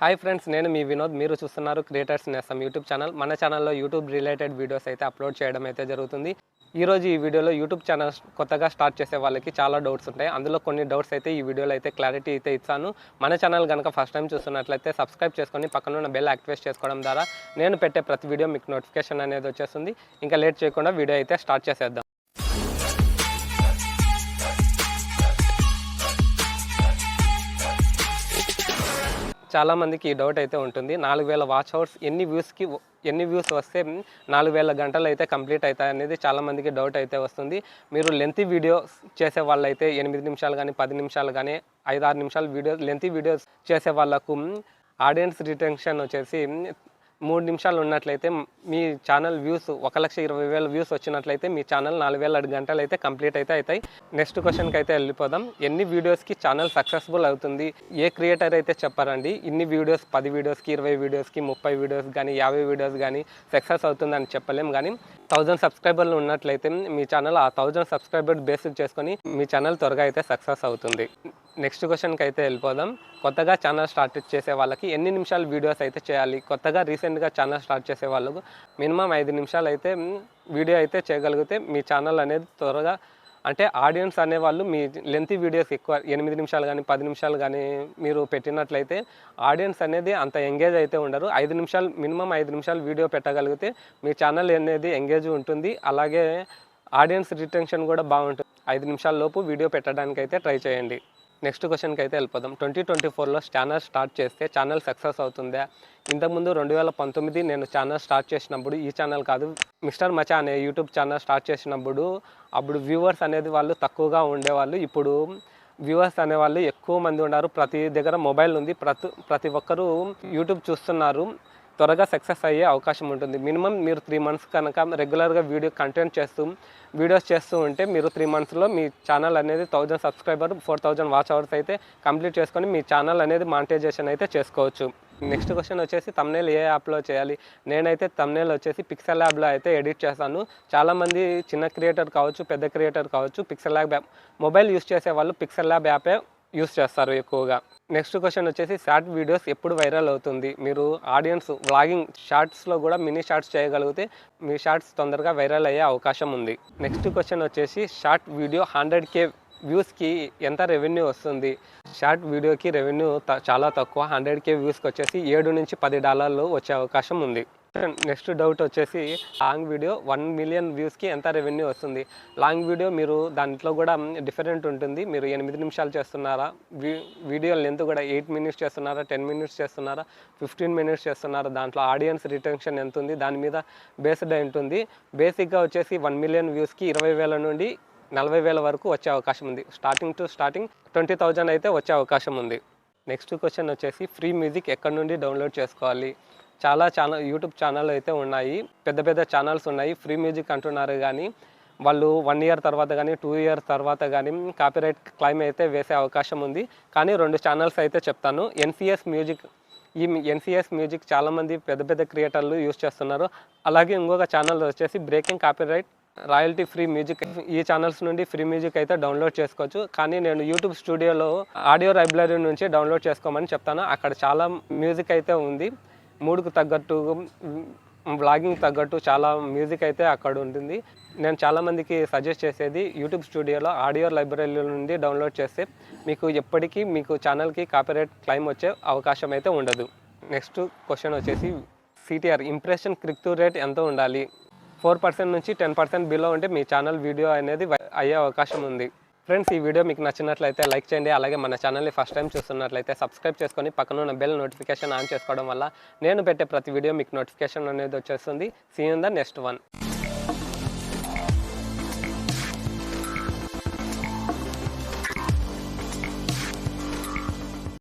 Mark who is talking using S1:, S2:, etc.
S1: Hi friends, నేను మీ వినోద్. మీరు చూస్తున్నారు క్రియేటర్స్ నేస్తం యూట్యూబ్ ఛానల్. మన ఛానల్లో యూట్యూబ్ రిలేటెడ్ వీడియోస్ అయితే అప్లోడ్ చేయడం అయితే జరుగుతుంది. ఈరోజు ఈ వీడియోలో యూట్యూబ్ ఛానల్ కొత్తగా స్టార్ట్ చేసే వాళ్ళకి చాలా డౌట్స్ ఉంటాయి. అందులో కొన్ని డౌట్స్ అయితే ఈ వీడియోలో అయితే క్లారిటీ అయితే ఇస్తాను. మన ఛానల్ కనుక ఫస్ట్ టైం చూస్తున్నట్లయితే సబ్స్క్రైబ్ చేసుకొని పక్కన ఉన్న బెల్ యాక్టివేట్ చేసుకోవడం ద్వారా నేను పెట్టే ప్రతి వీడియో మీకు నోటిఫికేషన్ అనేది వచ్చేస్తుంది. ఇంకా లేట్ చేయకుండా వీడియో అయితే స్టార్ట్ చేసేద్దాం. చాలామందికి ఈ డౌట్ అయితే ఉంటుంది. 4000 వాచ్ అవర్స్ ఎన్ని వ్యూస్ వస్తే 4000 గంటలు అయితే కంప్లీట్ అవుతాయి అనేది చాలామందికి డౌట్ అయితే వస్తుంది. మీరు లెంతీ వీడియో చేసే వాళ్ళైతే 8 నిమిషాలు కానీ 10 నిమిషాలు కానీ 5-6 నిమిషాలు లెంతీ వీడియోస్ చేసే వాళ్ళకు ఆడియన్స్ రిటెన్షన్ వచ్చేసి 3 నిమిషాలు ఉన్నట్లయితే మీ ఛానల్ వ్యూస్ 1,20,000 వ్యూస్ వచ్చినట్లయితే మీ ఛానల్ 4000 గంటలు అయితే కంప్లీట్ అయితే అవుతాయి. నెక్స్ట్ క్వశ్చన్కి అయితే వెళ్ళిపోదాం. ఎన్ని వీడియోస్కి ఛానల్ సక్సెస్ఫుల్ అవుతుంది? ఏ క్రియేటర్ అయితే చెప్పారండి ఇన్ని వీడియోస్ 10 వీడియోస్కి 20 వీడియోస్కి 30 వీడియోస్ కానీ 50 వీడియోస్ కానీ సక్సెస్ అవుతుందని చెప్పలేం. కానీ 1000 సబ్స్క్రైబర్లు ఉన్నట్లయితే మీ ఛానల్ ఆ 1000 సబ్స్క్రైబర్ బేస్ చేసుకొని మీ ఛానల్ త్వరగా అయితే సక్సెస్ అవుతుంది. నెక్స్ట్ క్వశ్చన్కి అయితే వెళ్ళిపోదాం. కొత్తగా ఛానల్ స్టార్ట్ చేసే వాళ్ళకి ఎన్ని నిమిషాలు వీడియోస్ అయితే చేయాలి? కొత్తగా రీసెంట్గా ఛానల్ స్టార్ట్ చేసే వాళ్ళకు మినిమం 5 నిమిషాలు అయితే వీడియో అయితే చేయగలిగితే మీ ఛానల్ అనేది త్వరగా, అంటే ఆడియన్స్ అనేవాళ్ళు మీ లెంతీ వీడియోస్ ఎక్కువ 8 నిమిషాలు కానీ 10 నిమిషాలు కానీ మీరు పెట్టినట్లయితే ఆడియన్స్ అనేది అంత ఎంగేజ్ అయితే ఉండరు. 5 నిమిషాలు మినిమం 5 నిమిషాలు వీడియో పెట్టగలిగితే మీ ఛానల్ అనేది ఎంగేజ్ ఉంటుంది. అలాగే ఆడియన్స్ రిటెన్షన్ కూడా బాగుంటుంది. 5 నిమిషాల లోపు వీడియో పెట్టడానికి అయితే ట్రై చేయండి. నెక్స్ట్ క్వశ్చన్కి అయితే వెళ్ళిపోదాం. 2024లో ఛానల్ స్టార్ట్ చేస్తే ఛానల్ సక్సెస్ అవుతుందా? ఇంతకుముందు 2019 నేను ఛానల్ స్టార్ట్ చేసినప్పుడు, ఈ ఛానల్ కాదు, మిస్టర్ మచా అనే యూట్యూబ్ ఛానల్ స్టార్ట్ చేసినప్పుడు అప్పుడు వ్యూవర్స్ అనేది వాళ్ళు తక్కువగా ఉండేవాళ్ళు. ఇప్పుడు వ్యూవర్స్ అనేవాళ్ళు ఎక్కువ మంది ఉన్నారు. ప్రతి దగ్గర మొబైల్ ఉంది. ప్రతి ఒక్కరూ యూట్యూబ్ చూస్తున్నారు. త్వరగా సక్సెస్ అయ్యే అవకాశం ఉంటుంది. మినిమం మీరు 3 మంత్స్ కనుక రెగ్యులర్గా వీడియోస్ చేస్తూ ఉంటే మీరు 3 మంత్స్లో మీ ఛానల్ అనేది 1000 సబ్స్క్రైబర్ 4000 వాచ్ అవర్స్ అయితే కంప్లీట్ చేసుకొని మీ ఛానల్ అనేది మానిటైజేషన్ అయితే చేసుకోవచ్చు. నెక్స్ట్ క్వశ్చన్ వచ్చేసి థంబ్నెయిల్ ఏ యాప్లో చేయాలి? నేనైతే థంబ్నెయిల్ వచ్చేసి పిక్సెల్ ల్యాబ్లో అయితే ఎడిట్ చేస్తాను. చాలామంది చిన్న క్రియేటర్ కావచ్చు, పెద్ద క్రియేటర్ కావచ్చు, pixel lab app mobile use చేసే వాళ్ళు పిక్సెల్ ల్యాబ్ యాపే యూస్ చేస్తారు ఎక్కువగా. నెక్స్ట్ క్వశ్చన్ వచ్చేసి షార్ట్ వీడియోస్ ఎప్పుడు వైరల్ అవుతుంది? మీరు ఆడియన్స్ వ్లాగింగ్ షార్ట్స్లో కూడా మినీ షార్ట్స్ చేయగలిగితే మీ షార్ట్స్ తొందరగా వైరల్ అయ్యే అవకాశం ఉంది. నెక్స్ట్ క్వశ్చన్ వచ్చేసి షార్ట్ వీడియో 100K వ్యూస్కి ఎంత రెవెన్యూ వస్తుంది? షార్ట్ వీడియోకి రెవెన్యూ చాలా తక్కువ. 100K వ్యూస్కి వచ్చేసి $7-10 వచ్చే అవకాశం ఉంది. నెక్స్ట్ డౌట్ వచ్చేసి లాంగ్ వీడియో 1 మిలియన్ వ్యూస్కి ఎంత రెవెన్యూ వస్తుంది? లాంగ్ వీడియో మీరు దాంట్లో కూడా డిఫరెంట్ ఉంటుంది. మీరు 8 నిమిషాలు చేస్తున్నారా, వీడియో లెంత్ కూడా 8 మినిట్స్ చేస్తున్నారా, 10 మినిట్స్ చేస్తున్నారా, 15 మినిట్స్ చేస్తున్నారా, దాంట్లో ఆడియన్స్ రిటెన్షన్ ఎంత ఉంది, దాని మీద బేస్డ్ అయి ఉంటుంది. బేసిక్గా వచ్చేసి 1 మిలియన్ వ్యూస్కి 20,000 నుండి 40,000 వరకు వచ్చే అవకాశం ఉంది. స్టార్టింగ్ 20,000 అయితే వచ్చే అవకాశం ఉంది. నెక్స్ట్ క్వశ్చన్ వచ్చేసి ఫ్రీ మ్యూజిక్ ఎక్కడి నుండి డౌన్లోడ్ చేసుకోవాలి? చాలా యూట్యూబ్ ఛానల్ అయితే ఉన్నాయి, పెద్ద ఛానల్స్ ఉన్నాయి. ఫ్రీ మ్యూజిక్ అంటున్నారు కానీ వాళ్ళు 1 ఇయర్ తర్వాత కానీ 2 ఇయర్స్ తర్వాత కానీ కాపీరైట్ క్లెయిమ్ అయితే వేసే అవకాశం ఉంది. కానీ 2 ఛానల్స్ అయితే చెప్తాను. ఎన్సిఎస్ మ్యూజిక్ చాలామంది పెద్ద క్రియేటర్లు యూస్ చేస్తున్నారు. అలాగే ఇంకొక ఛానల్ వచ్చేసి breaking copyright royalty free music. ఈ ఛానల్స్ నుండి ఫ్రీ మ్యూజిక్ అయితే డౌన్లోడ్ చేసుకోవచ్చు. కానీ నేను యూట్యూబ్ స్టూడియోలో ఆడియో లైబ్రరీ నుంచి డౌన్లోడ్ చేసుకోమని చెప్తాను. అక్కడ చాలా మ్యూజిక్ అయితే ఉంది. మూడ్కు తగ్గట్టు, వ్లాగింగ్ తగ్గట్టు చాలా మ్యూజిక్ అయితే అక్కడ ఉంటుంది. నేను చాలామందికి సజెస్ట్ చేసేది యూట్యూబ్ స్టూడియోలో ఆడియో లైబ్రరీ నుండి డౌన్లోడ్ చేస్తే మీకు ఎప్పటికీ మీకు ఛానల్కి కాపీరైట్ క్లెయిమ్ వచ్చే అవకాశం అయితే ఉండదు. నెక్స్ట్ క్వశ్చన్ వచ్చేసి CTR impression click to rate ఎంత ఉండాలి? 4% నుంచి 10% బిలో ఉంటే మీ ఛానల్ వీడియో అనేది అయ్యే అవకాశం ఉంది. ఫ్రెండ్స్, ఈ వీడియో మీకు నచ్చినట్లయితే లైక్ చేయండి. అలాగే మన ఛానల్ని ఫస్ట్ టైం చూస్తున్నట్లయితే సబ్స్క్రైబ్ చేసుకొని పక్కన ఉన్న బెల్ నోటిఫికేషన్ ఆన్ చేసుకోవడం వల్ల నేను పెట్టే ప్రతి వీడియో మీకు నోటిఫికేషన్ అనేది వచ్చేస్తుంది. See you in the next one.